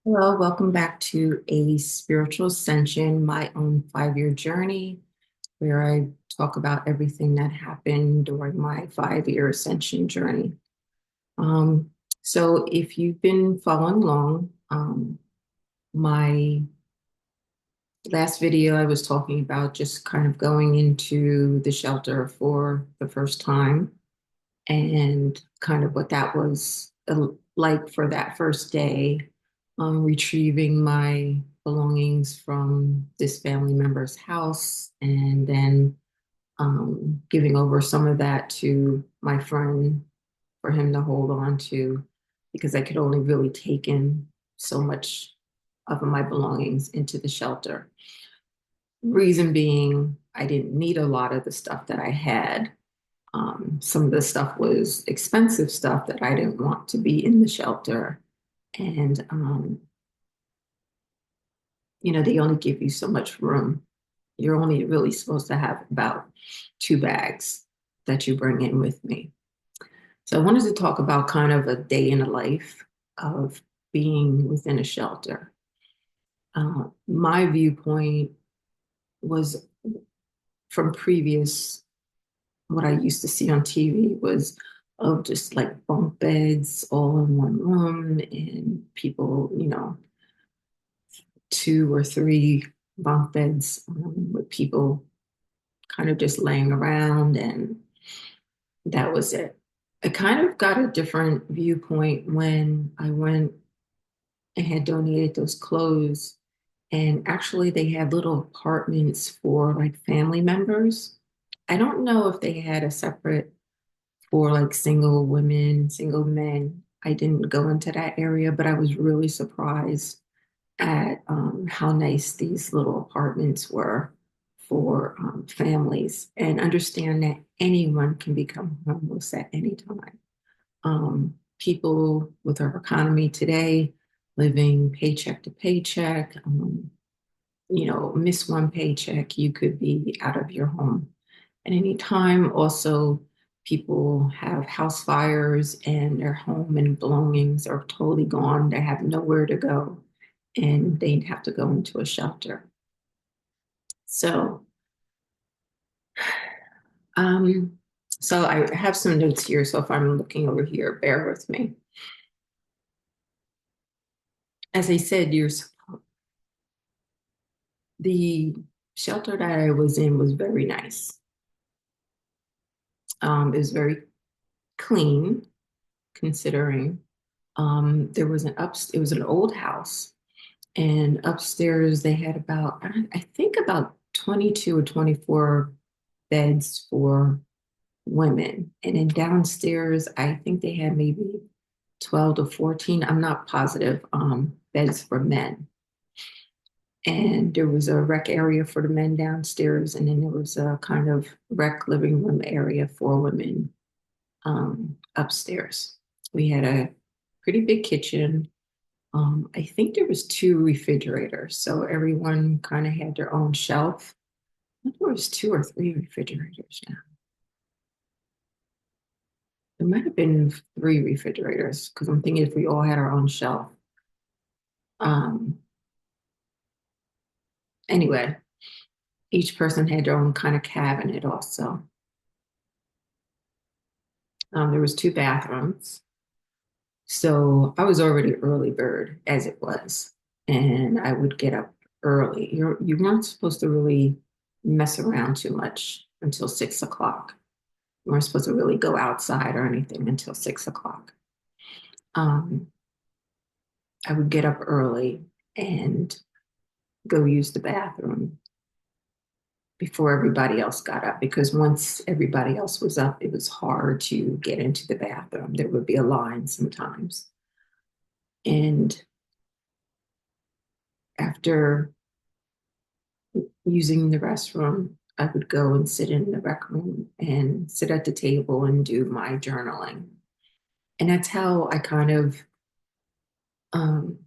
Hello, welcome back to a Spiritual Ascension, my own 5-year journey, where I talk about everything that happened during my 5-year ascension journey. Um, so if you've been following along, my last video I was talking about just kind of going into the shelter for the first time and kind of what that was like for that first day, retrieving my belongings from this family member's house, and then giving over some of that to my friend for him to hold on to, because I could only really take in so much of my belongings into the shelter. Reason being, I didn't need a lot of the stuff that I had. Some of the stuff was expensive stuff that I didn't want to be in the shelter. And, they only give you so much room. You're only really supposed to have about 2 bags that you bring in with me. So I wanted to talk about kind of a day in the life of being within a shelter. My viewpoint was from previous what I used to see on TV was of just like bunk beds all in one room and people, 2 or 3 bunk beds with people kind of just laying around, and that was it. I kind of got a different viewpoint when I went and had donated those clothes. And actually, they had little apartments for like family members. I don't know if they had a separate for like single women, single men. I didn't go into that area, but I was really surprised at how nice these little apartments were for families, and understand that anyone can become homeless at any time. People with our economy today, living paycheck to paycheck, miss one paycheck, you could be out of your home at any time. Also, people have house fires and their home and belongings are totally gone. They have nowhere to go and they have to go into a shelter. So, um, so I have some notes here. So if I'm looking over here, bear with me. As I said, the shelter that I was in was very nice. It was very clean, considering there was it was an old house, and upstairs they had about, I think about 22 or 24 beds for women, and then downstairs I think they had maybe 12 to 14, I'm not positive, beds for men. And there was a rec area for the men downstairs, and then there was a kind of rec living room area for women upstairs. We had a pretty big kitchen. I think there was 2 refrigerators, so everyone kind of had their own shelf. I think there was 2 or 3 refrigerators now. There might have been 3 refrigerators because I'm thinking if we all had our own shelf. Um, anyway, each person had their own kind of cabinet also. There was 2 bathrooms. So I was already early bird as it was, and I would get up early. You weren't supposed to really mess around too much until 6 o'clock. You weren't supposed to really go outside or anything until 6 o'clock. Um, I would get up early and go use the bathroom before everybody else got up, because once everybody else was up, it was hard to get into the bathroom. There would be a line sometimes. And after using the restroom, I would go and sit in the rec room and sit at the table and do my journaling. And that's how I kind of, um,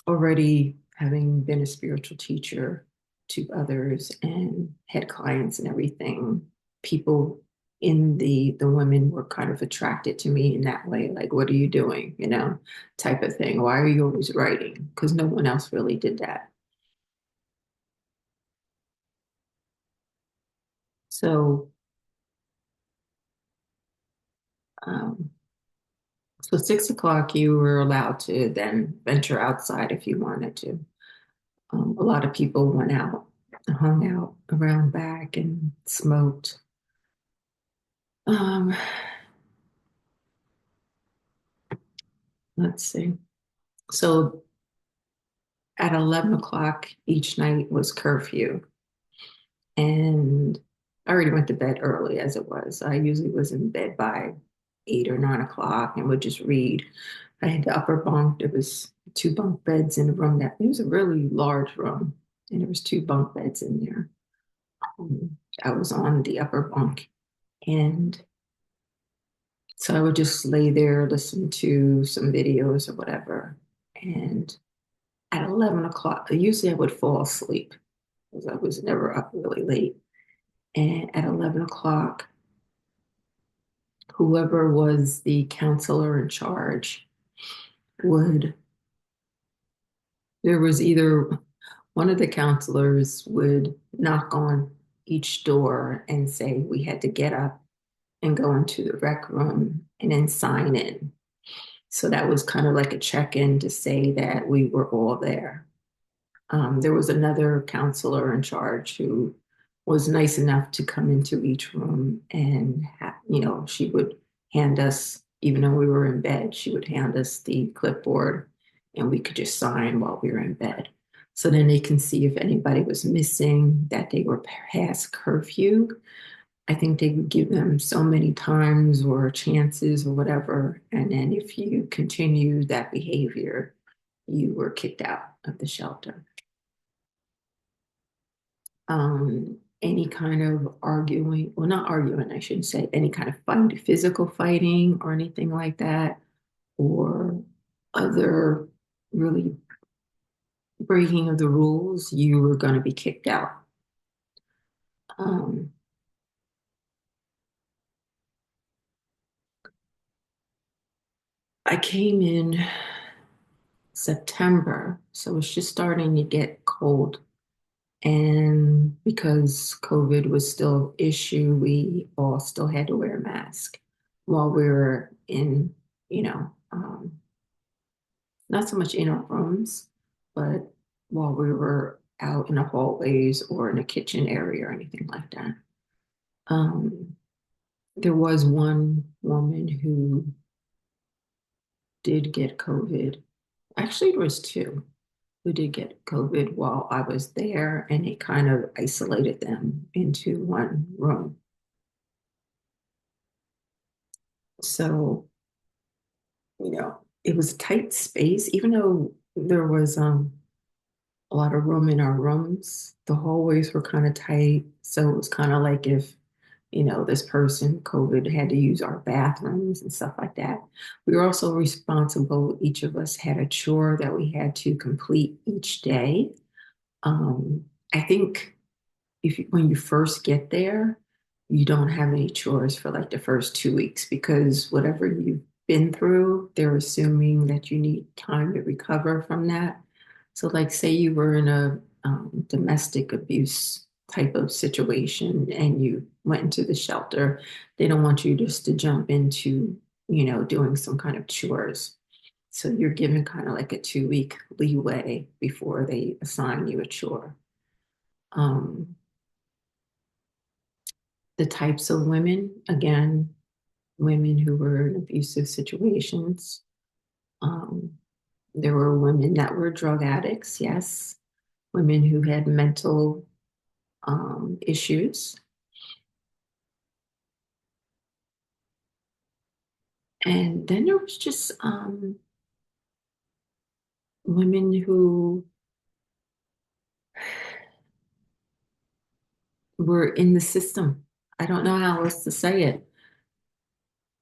already having been a spiritual teacher to others and had clients and everything, people the women were kind of attracted to me in that way, like, what are you doing, type of thing. Why are you always writing? Because no one else really did that. So, um, so 6 o'clock, you were allowed to then venture outside if you wanted to. A lot of people went out, hung out around back and smoked. Um, let's see. So at 11 o'clock each night was curfew. And I already went to bed early as it was. I usually was in bed by 8 or 9 o'clock and would just read. I had the upper bunk. There was two bunk beds in the room. It was a really large room, and there was two bunk beds in there. I was on the upper bunk, and so I would just lay there, listen to some videos or whatever. And at 11 o'clock, usually I would fall asleep because I was never up really late. And at 11 o'clock, whoever was the counselor in charge would, there was either one of the counselors would knock on each door and say we had to get up and go into the rec room and then sign in. So that was kind of like a check-in to say that we were all there. There was another counselor in charge who was nice enough to come into each room and, she would hand us, even though we were in bed, she would hand us the clipboard and we could just sign while we were in bed. So then they can see if anybody was missing, that they were past curfew. I think they would give them so many times or chances or whatever. And then if you continue that behavior, you were kicked out of the shelter. Any kind of arguing, well, not arguing, I shouldn't say, any kind of fight, physical fighting or anything like that, or other really breaking of the rules, you were going to be kicked out. Um, I came in September, so it's just starting to get cold. And because COVID was still an issue, we all still had to wear a mask while we were in, not so much in our rooms, but while we were out in the hallways or in a kitchen area or anything like that. Um, there was one woman who did get COVID. Actually, there was two who did get COVID while I was there, and it kind of isolated them into one room. So, it was a tight space, even though there was a lot of room in our rooms. The hallways were kind of tight. So it was kind of like if, this person, COVID, had to use our bathrooms and stuff like that. We were also responsible. Each of us had a chore that we had to complete each day. I think when you first get there, you don't have any chores for like the first 2 weeks because whatever you've been through, they're assuming that you need time to recover from that. So, like, say you were in a domestic abuse type of situation and you went into the shelter, they don't want you just to jump into, doing some kind of chores. So you're given kind of like a 2 week leeway before they assign you a chore. Um, the types of women, again, women who were in abusive situations. Um, there were women that were drug addicts, yes, women who had mental issues. And then there was just women who were in the system. I don't know how else to say it.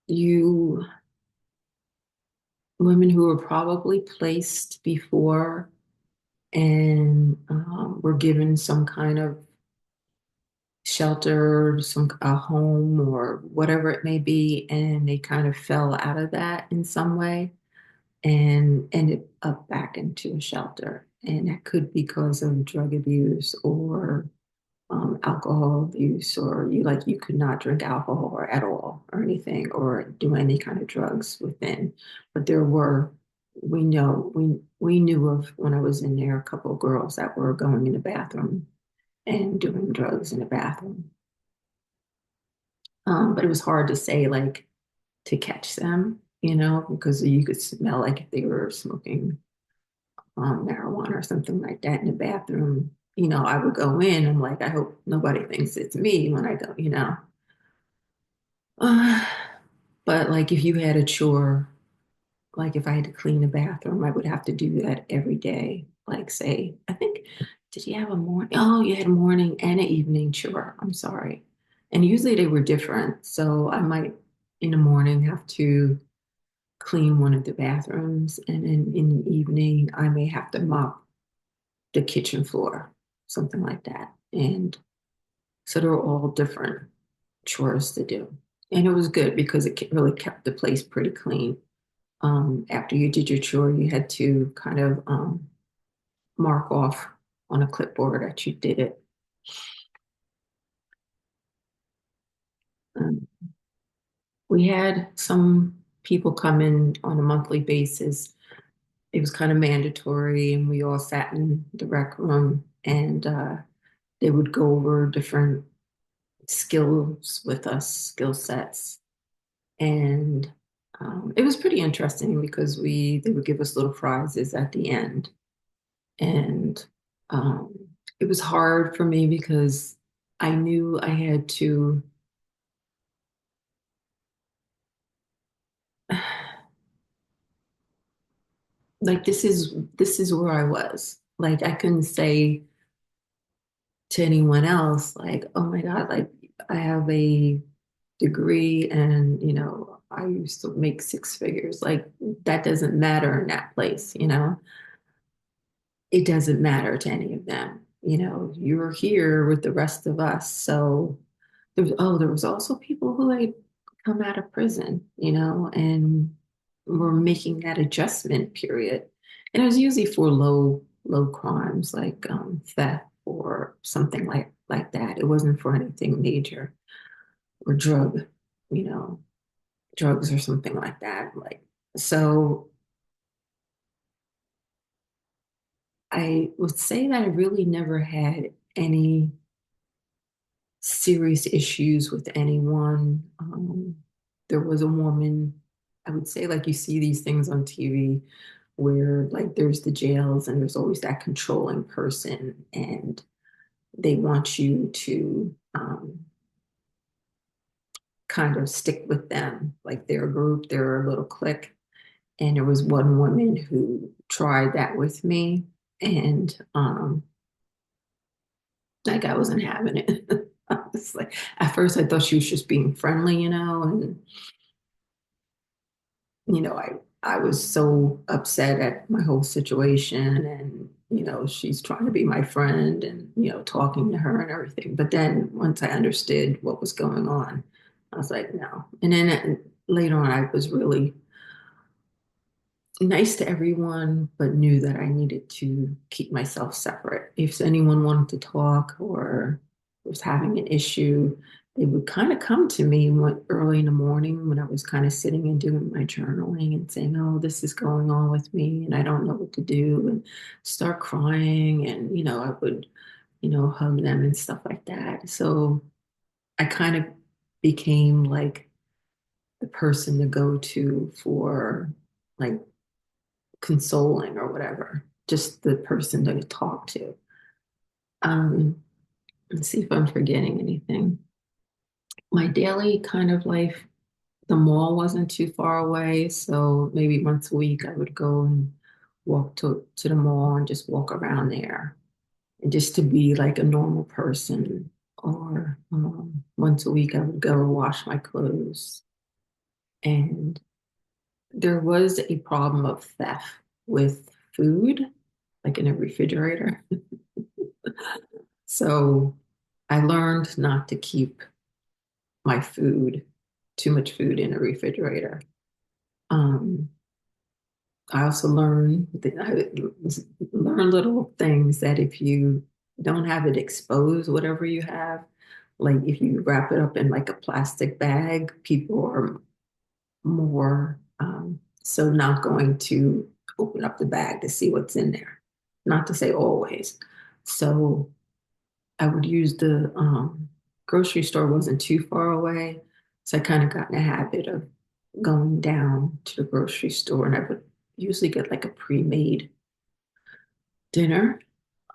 You Women who were probably placed before and were given some kind of shelter, some a home or whatever it may be, and they kind of fell out of that in some way and ended up back into a shelter. And that could be because of drug abuse or alcohol abuse, or you could not drink alcohol or at all or anything or do any kind of drugs within. But there were, we knew of when I was in there a couple of girls that were going in the bathroom and doing drugs in the bathroom. But it was hard to say, like, to catch them, because you could smell like if they were smoking marijuana or something like that in the bathroom. I would go in. I'm like, I hope nobody thinks it's me when I go. Uh, but like if you had a chore, like if I had to clean the bathroom, I would have to do that every day. Like say, I think, did you have a morning? Oh, you had a morning and an evening chore. I'm sorry. And usually they were different. So I might in the morning have to clean one of the bathrooms, and then in the evening I may have to mop the kitchen floor, something like that. And so they're all different chores to do. And it was good because it really kept the place pretty clean. After you did your chore, you had to kind of mark off on a clipboard that you did it. Um, we had some people come in on a monthly basis. It was kind of mandatory, and we all sat in the rec room, and they would go over different skills with us, skill sets. And it was pretty interesting because they would give us little prizes at the end. And um, it was hard for me because I knew I had to, like, this is where I was. Like, I couldn't say to anyone else, like, oh my God, like, I have a degree and, I used to make six figures. Like, that doesn't matter in that place. It doesn't matter to any of them. You're here with the rest of us. So there was also people who had come out of prison, and were making that adjustment period. And it was usually for low crimes like theft or something like that. It wasn't for anything major or you know, drugs or something like that. Like, so I would say that I really never had any serious issues with anyone. There was a woman, I would say, like you see these things on TV where, like, there's the jails and there's always that controlling person, and they want you to kind of stick with them. Like, they're a group, they're a little clique. And there was one woman who tried that with me, and like I wasn't having it. I was like, at first I thought she was just being friendly, and I was so upset at my whole situation, and she's trying to be my friend and talking to her and everything. But then once I understood what was going on, I was like, no. And then later on, I was really nice to everyone, but knew that I needed to keep myself separate. If anyone wanted to talk or was having an issue, they would kind of come to me early in the morning when I was kind of sitting and doing my journaling and saying, oh, this is going on with me and I don't know what to do, and start crying. And, I would, hug them and stuff like that. So I kind of became like the person to go to for like consoling or whatever, just the person to talk to. Um, let's see if I'm forgetting anything. My daily kind of life, the mall wasn't too far away, so maybe once a week I would go and walk to the mall and just walk around there, and just to be like a normal person. Or once a week I would go wash my clothes. And there was a problem of theft with food, like in a refrigerator. So I learned not to keep my food, too much food in a refrigerator. Um, I also learned little things that if you don't have it exposed, whatever you have, like if you wrap it up in like a plastic bag, people are more so not going to open up the bag to see what's in there. Not to say always. So I would use the grocery store wasn't too far away. So I kind of got in a habit of going down to the grocery store and I would usually get like a pre-made dinner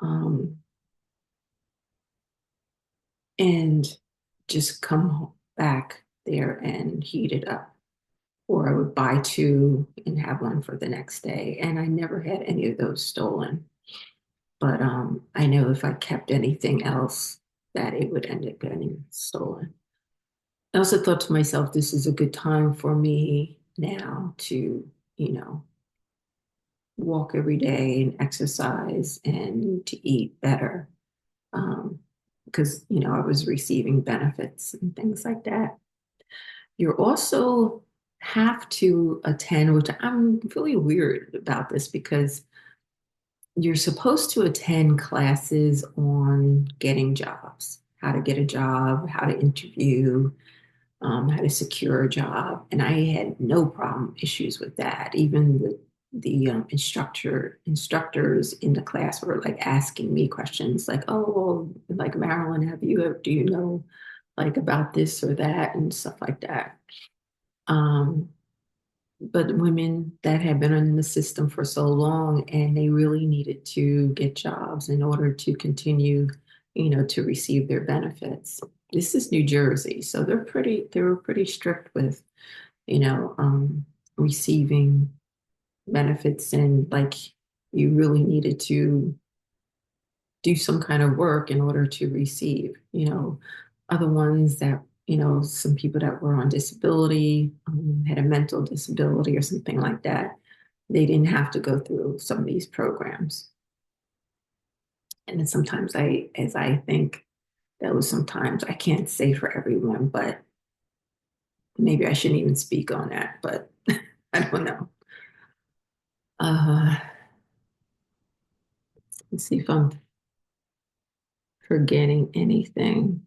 um, and just come back there and heat it up. Or I would buy two and have one for the next day. And I never had any of those stolen. But I know if I kept anything else, that it would end up getting stolen. I also thought to myself, this is a good time for me now to, you know, walk every day and exercise and to eat better. Um, because, I was receiving benefits and things like that. You also have to attend, which I'm really weird about this because you're supposed to attend classes on getting jobs, how to get a job, how to interview, how to secure a job. And I had no problem issues with that. Even the instructors in the class were like asking me questions like, oh, well, like Marilyn, do you know like about this or that and stuff like that. Um, but women that had been in the system for so long and they really needed to get jobs in order to continue, to receive their benefits. This is New Jersey, so they were pretty strict with, you know, um, receiving benefits and like you really needed to do some kind of work in order to receive, other ones that, some people that were on disability, had a mental disability or something like that. They didn't have to go through some of these programs. And then sometimes as I think that was sometimes, I can't say for everyone, but maybe I shouldn't even speak on that, but I don't know. Uh, let's see if I'm forgetting anything.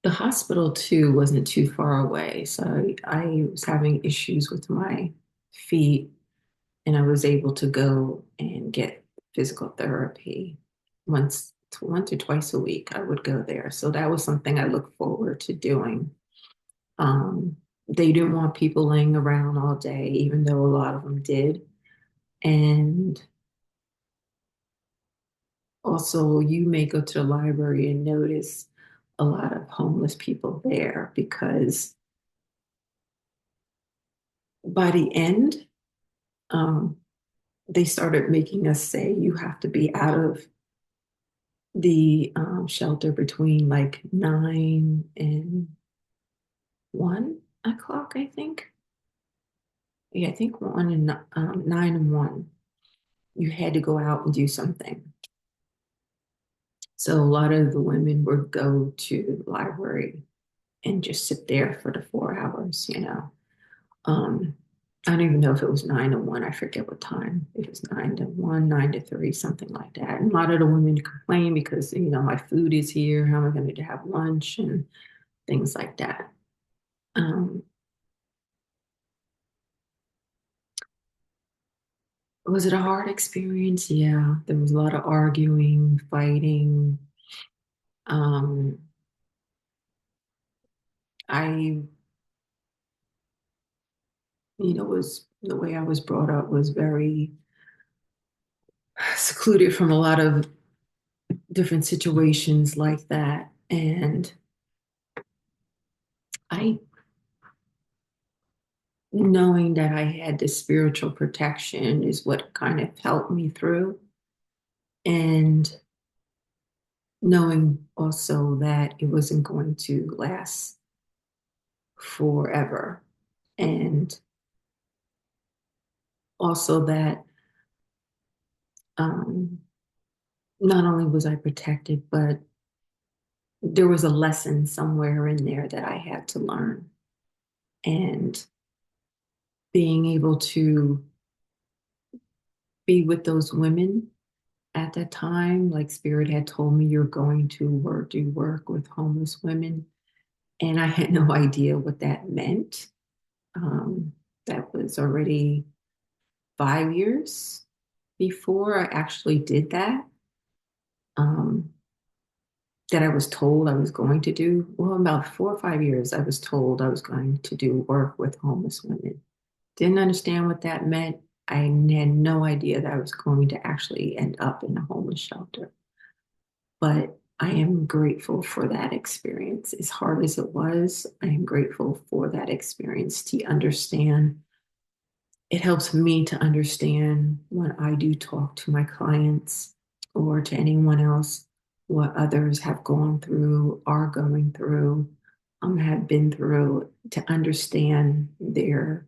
The hospital too wasn't too far away, so I was having issues with my feet, and I was able to go and get physical therapy once or twice a week. I would go there, so that was something I look forward to doing. They didn't want people laying around all day, even though a lot of them did, and also you may go to the library and notice a lot of homeless people there because by the end, um, they started making us say you have to be out of the shelter between like 9 and 1 o'clock, I think. Yeah, I think 9 and 1. You had to go out and do something. So a lot of the women would go to the library and just sit there for the 4 hours. Um, I don't even know if it was 9 to 1. I forget what time. It was 9 to 1, 9 to 3, something like that. And a lot of the women complain because, my food is here. How am I going to have lunch and things like that? Um, was it a hard experience? Yeah, there was a lot of arguing, fighting. Um, I, was the way I was brought up was very secluded from a lot of different situations like that. And I knowing that I had this spiritual protection is what kind of helped me through. And knowing also that it wasn't going to last forever. And also that not only was I protected, but there was a lesson somewhere in there that I had to learn. And being able to be with those women at that time, like Spirit had told me, you're going to do work with homeless women. And I had no idea what that meant. Um, that was already 5 years before I actually did that. Um, that I was told I was going to do. Well, about 4 or 5 years, I was told I was going to do work with homeless women. Didn't understand what that meant. I had no idea that I was going to actually end up in a homeless shelter. But I am grateful for that experience. As hard as it was, I am grateful for that experience to understand. It helps me to understand when I do talk to my clients or to anyone else what others have gone through, are going through, have been through, to understand their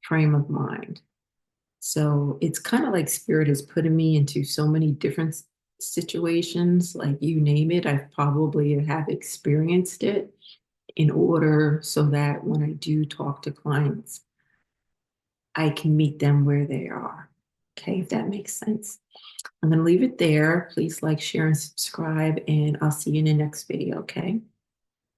frame of mind. So it's kind of like Spirit has put me into so many different situations, like you name it, I probably have experienced it in order so that when I do talk to clients, I can meet them where they are. Okay, if that makes sense. I'm going to leave it there. Please like, share, and subscribe, and I'll see you in the next video. Okay.